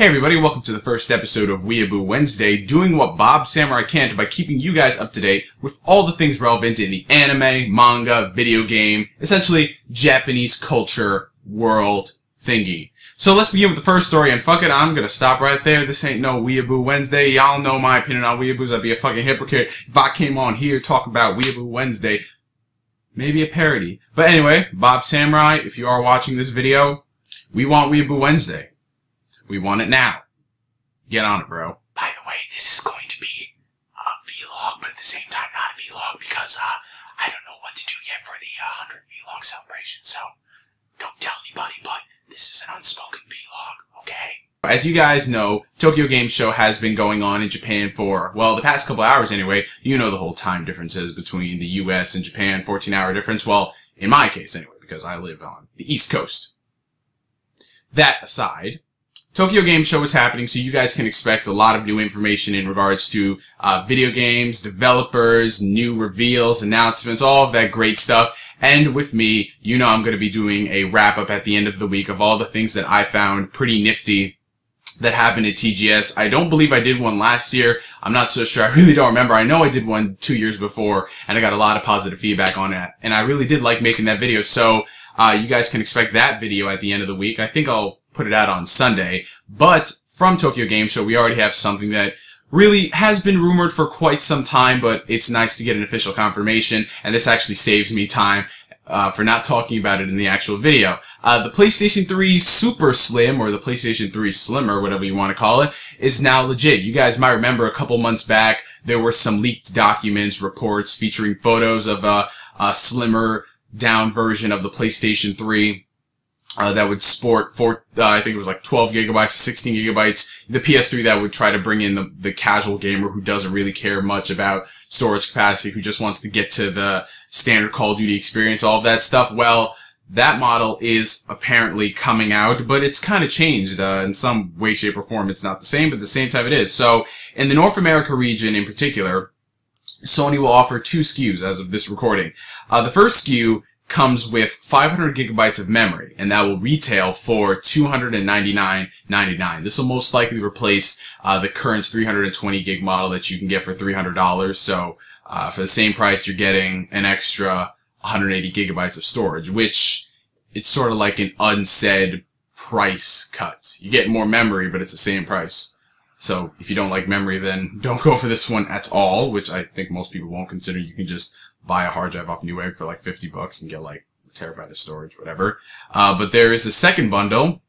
everybody, welcome to the first episode of Weeaboo Wednesday, doing what Bob Samurai can by keeping you guys up to date with all the things relevant in the anime, manga, video game, essentially Japanese culture, world thingy. So let's begin with the first story, and fuck it, I'm gonna stop right there. This ain't no Weeaboo Wednesday. Y'all know my opinion on weeaboos. I'd be a fucking hypocrite if I came on here talking about Weeaboo Wednesday. Maybe a parody. But anyway, Bob Samurai, if you are watching this video, we want Weeaboo Wednesday. We want it now. Get on it, bro. By the way, this is going to be a vlog, but at the same time not a vlog because I don't know what to do yet for the 100 vlog celebration, so don't tell anybody, but this is an unspoken vlog, okay? As you guys know, Tokyo Game Show has been going on in Japan for, well, the past couple hours anyway. You know the whole time differences between the US and Japan, 14-hour difference. Well, in my case anyway, because I live on the East Coast. That aside, Tokyo Game Show is happening, so you guys can expect a lot of new information in regards to video games, developers, new reveals, announcements, all of that great stuff. And with me, you know I'm going to be doing a wrap-up at the end of the week of all the things that I found pretty nifty that happened at TGS. I don't believe I did one last year. I'm not so sure. I really don't remember. I know I did one 2 years before, and I got a lot of positive feedback on it. And I really did like making that video, so you guys can expect that video at the end of the week. I think I'll put it out on Sunday. But from Tokyo Game Show, we already have something that really has been rumored for quite some time, but it's nice to get an official confirmation, and this actually saves me time for not talking about it in the actual video. The PlayStation 3 Super Slim, or the PlayStation 3 Slimmer, whatever you want to call it, is now legit. You guys might remember a couple months back, there were some leaked documents, reports featuring photos of a slimmer down version of the PlayStation 3 that would sport I think it was like 12 gigabytes to 16 gigabytes. The PS3 that would try to bring in the casual gamer who doesn't really care much about storage capacity, who just wants to get to the standard Call of Duty experience, all of that stuff. Well, that model is apparently coming out, but it's kind of changed in some way, shape, or form. It's not the same, but at the same time it is. So in the North America region in particular, Sony will offer two SKUs as of this recording. The first SKU comes with 500 gigabytes of memory, and that will retail for $299.99. This will most likely replace the current 320 gig model that you can get for $300. So for the same price, you're getting an extra 180 gigabytes of storage, which it's sort of like an unsaid price cut. You get more memory, but it's the same price. So if you don't like memory, then don't go for this one at all, which I think most people won't consider. You can just buy a hard drive off Newegg for like 50 bucks and get like a terabyte of storage, whatever. But there is a second bundle,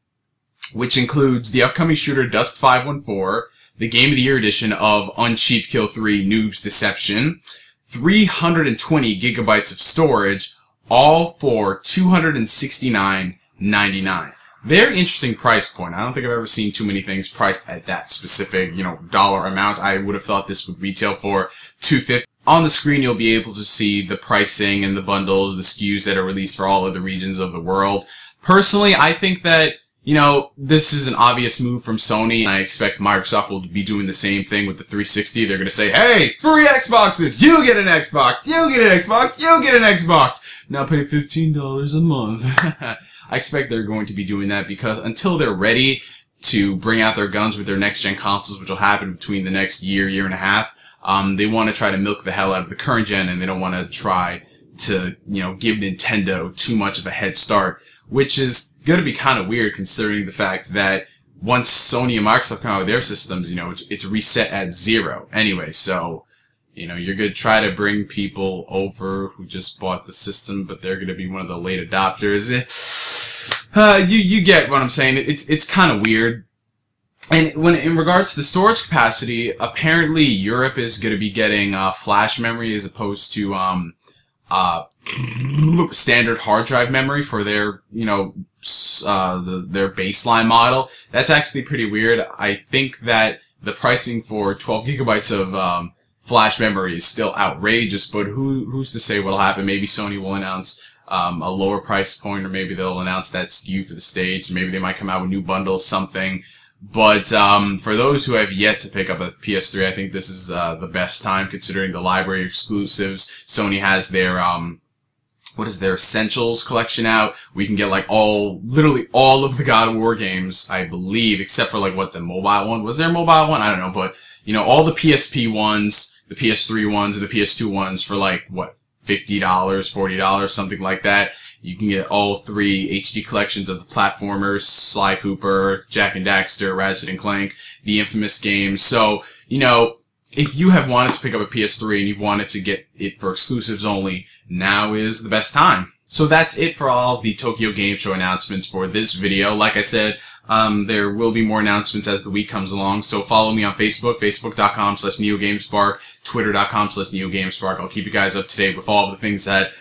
which includes the upcoming shooter Dust 514, the Game of the Year edition of Uncheap Kill 3 Noob's Deception, 320 gigabytes of storage, all for $269.99. Very interesting price point. I don't think I've ever seen too many things priced at that specific, dollar amount. I would have thought this would retail for $250. On the screen, you'll be able to see the pricing and the bundles, the SKUs that are released for all of the regions of the world. Personally, I think that, this is an obvious move from Sony, and I expect Microsoft will be doing the same thing with the 360. They're going to say, hey, free Xboxes! You get an Xbox! You get an Xbox! You get an Xbox! Now pay $15 a month. I expect they're going to be doing that because until they're ready to bring out their guns with their next-gen consoles, which will happen between the next year and a half, they want to try to milk the hell out of the current gen, and they don't want to try to, give Nintendo too much of a head start, which is going to be kind of weird considering the fact that once Sony and Microsoft come out with their systems, it's reset at 0 anyway. So, you're going to try to bring people over who just bought the system, but they're going to be one of the late adopters. You get what I'm saying. It's kind of weird. And in regards to the storage capacity, apparently Europe is going to be getting flash memory as opposed to standard hard drive memory for their their baseline model. That's actually pretty weird. I think that the pricing for 12 gigabytes of flash memory is still outrageous, but who's to say what'll happen? Maybe Sony will announce a lower price point, or maybe they'll announce that SKU for the States, or maybe they might come out with new bundles, something. But for those who have yet to pick up a PS3, I think this is the best time considering the library exclusives. Sony has their what is their Essentials collection out. We can get like literally all of the God of War games, I believe, except for like what the mobile one. Was there a mobile one? I don't know, but you know, all the PSP ones, the PS3 ones, and the PS2 ones for like what, $50, $40, something like that. You can get all 3 HD collections of the platformers, Sly Cooper, Jak and Daxter, Ratchet and Clank, the infamous games. So, you know, if you have wanted to pick up a PS3 and you've wanted to get it for exclusives only, now is the best time. So that's it for all of the Tokyo Game Show announcements for this video. Like I said, there will be more announcements as the week comes along. So follow me on Facebook, facebook.com/NeoGameSpark, twitter.com/NeoGameSpark. I'll keep you guys up to date with all of the things that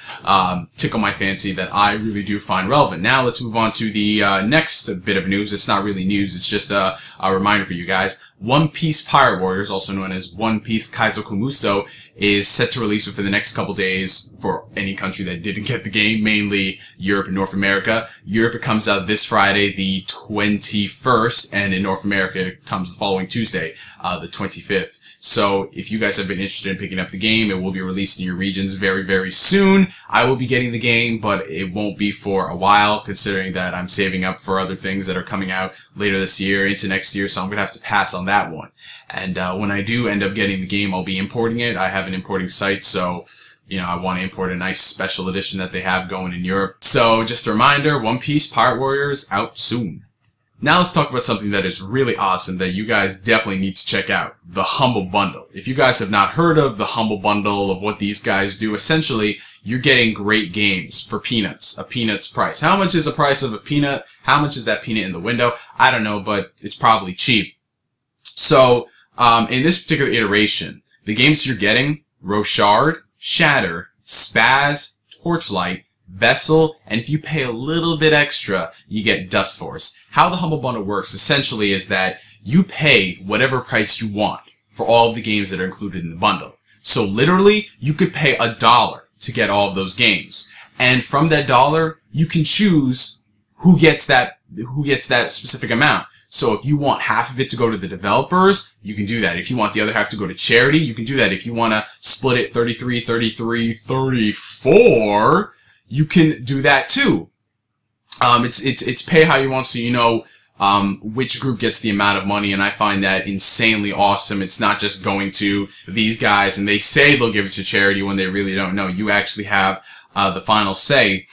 tickle my fancy that I really do find relevant. Now let's move on to the next bit of news. It's not really news, it's just a reminder for you guys. One Piece Pirate Warriors, also known as One Piece Kaizoku Musou, is set to release within the next couple days for any country that didn't get the game, mainly Europe and North America. Europe, it comes out this Friday, the 21st, and in North America, it comes the following Tuesday, the 25th. So if you guys have been interested in picking up the game, it will be released in your regions very, very soon. I will be getting the game, but it won't be for a while, considering that I'm saving up for other things that are coming out later this year into next year, so I'm going to have to pass on that one. And when I do end up getting the game, I'll be importing it. I have an importing site, so you know, I want to import a nice special edition that they have going in Europe. So just a reminder, One Piece Pirate Warriors out soon. Now let's talk about something that is really awesome that you guys definitely need to check out. The Humble Bundle. If you guys have not heard of the Humble Bundle, of what these guys do, essentially, you're getting great games for peanuts. A peanut's price. How much is the price of a peanut? How much is that peanut in the window? I don't know, but it's probably cheap. So, in this particular iteration, the games you're getting, Rochard, Shatter, Spaz, Torchlight, Vessel, and if you pay a little bit extra, you get Dust Force. How the Humble Bundle works essentially is that you pay whatever price you want for all of the games that are included in the bundle. So literally, you could pay $1 to get all of those games. And from that $1, you can choose who gets that specific amount. So if you want half of it to go to the developers, you can do that. If you want the other half to go to charity, you can do that. If you want to split it 33, 33, 34, you can do that too. It's pay how you want, so you know which group gets the amount of money, and I find that insanely awesome. It's not just going to these guys and they say they'll give it to charity when they really don't know. You actually have the final say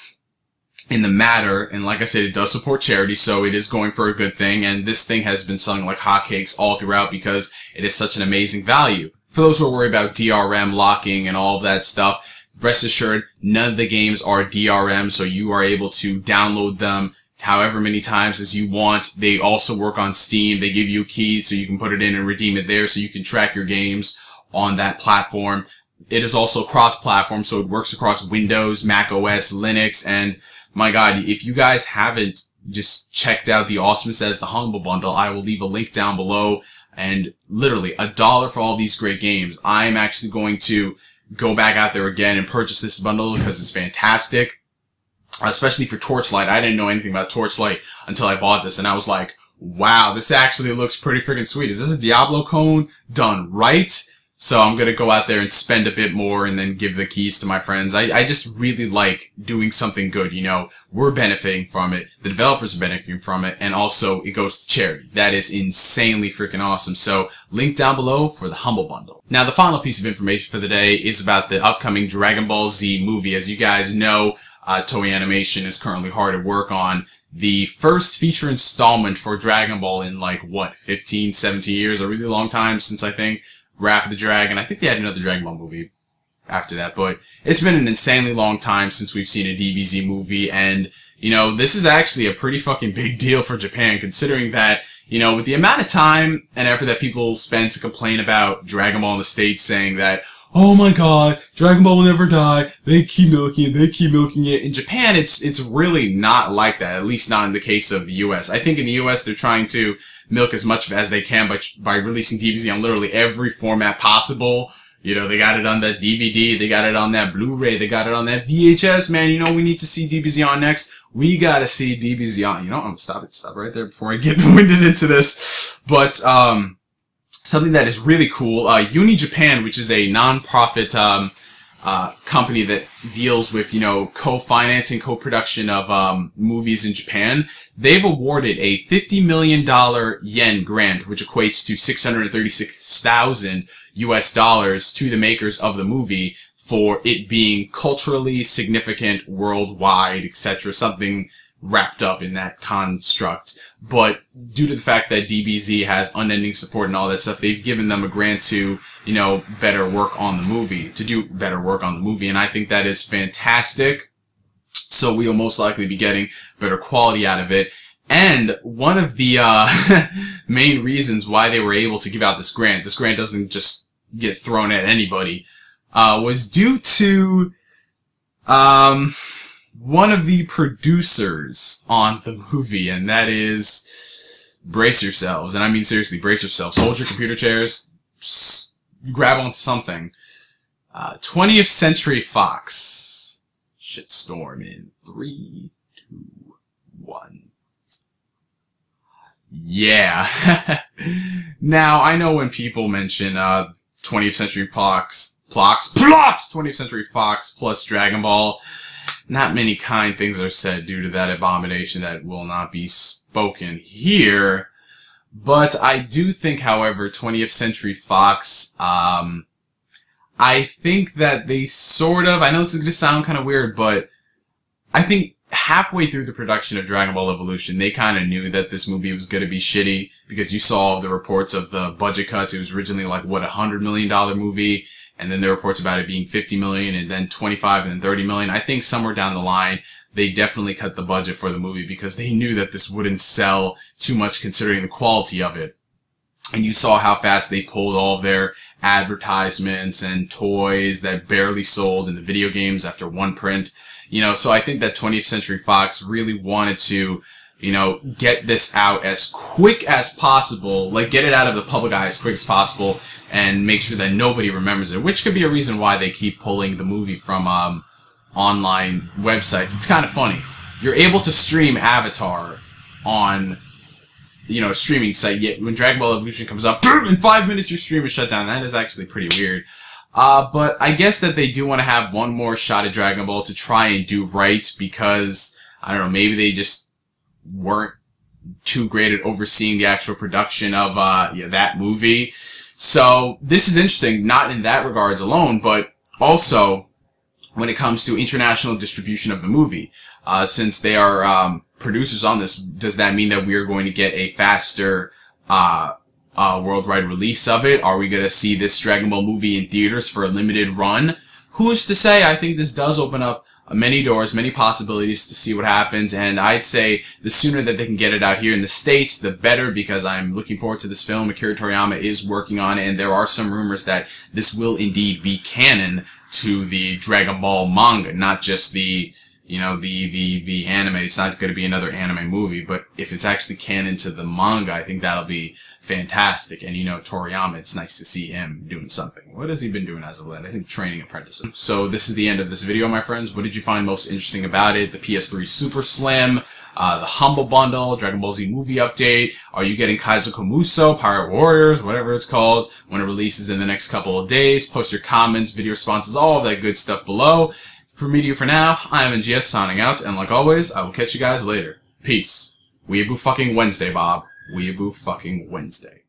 in the matter, and like I said, it does support charity, so it is going for a good thing, and this thing has been selling like hotcakes all throughout because it is such an amazing value. For those who are worried about DRM locking and all of that stuff, rest assured, none of the games are DRM, so you are able to download them however many times as you want. They also work on Steam. They give you a key so you can put it in and redeem it there so you can track your games on that platform. It is also cross-platform, so it works across Windows, Mac OS, Linux, and my God, if you guys haven't just checked out the awesomeness that is the Humble Bundle, I will leave a link down below, and literally $1 for all these great games. I am actually going to go back out there again and purchase this bundle because it's fantastic. Especially for Torchlight. I didn't know anything about Torchlight until I bought this, and I was like, wow, this actually looks pretty freaking sweet. Is this a Diablo clone done right? So I'm going to go out there and spend a bit more and then give the keys to my friends. I just really like doing something good, you know. We're benefiting from it. The developers are benefiting from it. And also, it goes to charity. That is insanely freaking awesome. So, link down below for the Humble Bundle. Now, the final piece of information for the day is about the upcoming Dragon Ball Z movie. As you guys know, Toei Animation is currently hard at work on the first feature installment for Dragon Ball in, like, what, 15, 17 years? A really long time since, I think, Wrath of the Dragon. I think they had another Dragon Ball movie after that, but it's been an insanely long time since we've seen a DBZ movie, and, you know, this is actually a pretty fucking big deal for Japan, considering that, you know, with the amount of time and effort that people spend to complain about Dragon Ball in the States, saying that, oh my God, Dragon Ball will never die, they keep milking it, they keep milking it. In Japan, it's really not like that, at least not in the case of the US. I think in the US, they're trying to milk as much as they can by releasing DBZ on literally every format possible. You know, they got it on that DVD, they got it on that Blu-ray, they got it on that VHS, man. You know, we need to see DBZ on next. We gotta see DBZ on. You know, I'm gonna stop right there before I get winded into this. But, something that is really cool, Uni Japan, which is a non-profit, company that deals with, you know, co-financing, co-production of movies in Japan. They've awarded a $50 million yen grant, which equates to 636,000 US dollars to the makers of the movie for it being culturally significant worldwide, etc. Something wrapped up in that construct. But due to the fact that DBZ has unending support and all that stuff, they've given them a grant to, you know, better work on the movie, to do better work on the movie. And I think that is fantastic. So we'll most likely be getting better quality out of it. And one of the main reasons why they were able to give out this grant doesn't just get thrown at anybody, was due to one of the producers on the movie, and that is, brace yourselves, and I mean seriously, brace yourselves, hold your computer chairs, grab onto something. 20th Century Fox. Shitstorm in 3, 2, 1. Yeah. Now, I know when people mention 20th Century Fox, 20th Century Fox plus Dragon Ball, not many kind things are said due to that abomination that will not be spoken here. But I do think, however, 20th Century Fox, I think that they sort of, I know this is going to sound kind of weird, but I think halfway through the production of Dragon Ball Evolution, they kind of knew that this movie was going to be shitty, because you saw the reports of the budget cuts. It was originally like, what, $100 million movie? And then there were reports about it being 50 million, and then 25, and then 30 million. I think somewhere down the line, they definitely cut the budget for the movie because they knew that this wouldn't sell too much considering the quality of it. And you saw how fast they pulled all of their advertisements and toys that barely sold in the video games after one print. You know, so I think that 20th Century Fox really wanted to, you know, get this out as quick as possible, like get it out of the public eye as quick as possible, and make sure that nobody remembers it, which could be a reason why they keep pulling the movie from online websites. It's kind of funny. You're able to stream Avatar on, you know, a streaming site, yet when Dragon Ball Evolution comes up, in 5 minutes your stream is shut down. That is actually pretty weird. But I guess that they do want to have one more shot at Dragon Ball to try and do right, because, I don't know, maybe they just weren't too great at overseeing the actual production of that movie. So this is interesting, not in that regards alone, but also when it comes to international distribution of the movie. Since they are producers on this, does that mean that we are going to get a faster worldwide release of it? Are we going to see this Dragon Ball movie in theaters for a limited run? Who's to say? I think this does open up many doors, many possibilities to see what happens, and I'd say the sooner that they can get it out here in the States, the better, because I'm looking forward to this film. Akira Toriyama is working on it, and there are some rumors that this will indeed be canon to the Dragon Ball manga, not just the, you know, the anime. It's not going to be another anime movie, but if it's actually canon to the manga, I think that'll be fantastic. And, you know, Toriyama, it's nice to see him doing something. What has he been doing as of late? I think training apprentices. So this is the end of this video, my friends. What did you find most interesting about it? The PS3 Super Slim, the Humble Bundle, Dragon Ball Z movie update. Are you getting Kaizoku Muso, Pirate Warriors, whatever it's called, when it releases in the next couple of days? Post your comments, video responses, all of that good stuff below. For me to you for now, I am NGS signing out, and like always, I will catch you guys later. Peace. Weeaboo fucking Wednesday, Bob. Weeaboo fucking Wednesday.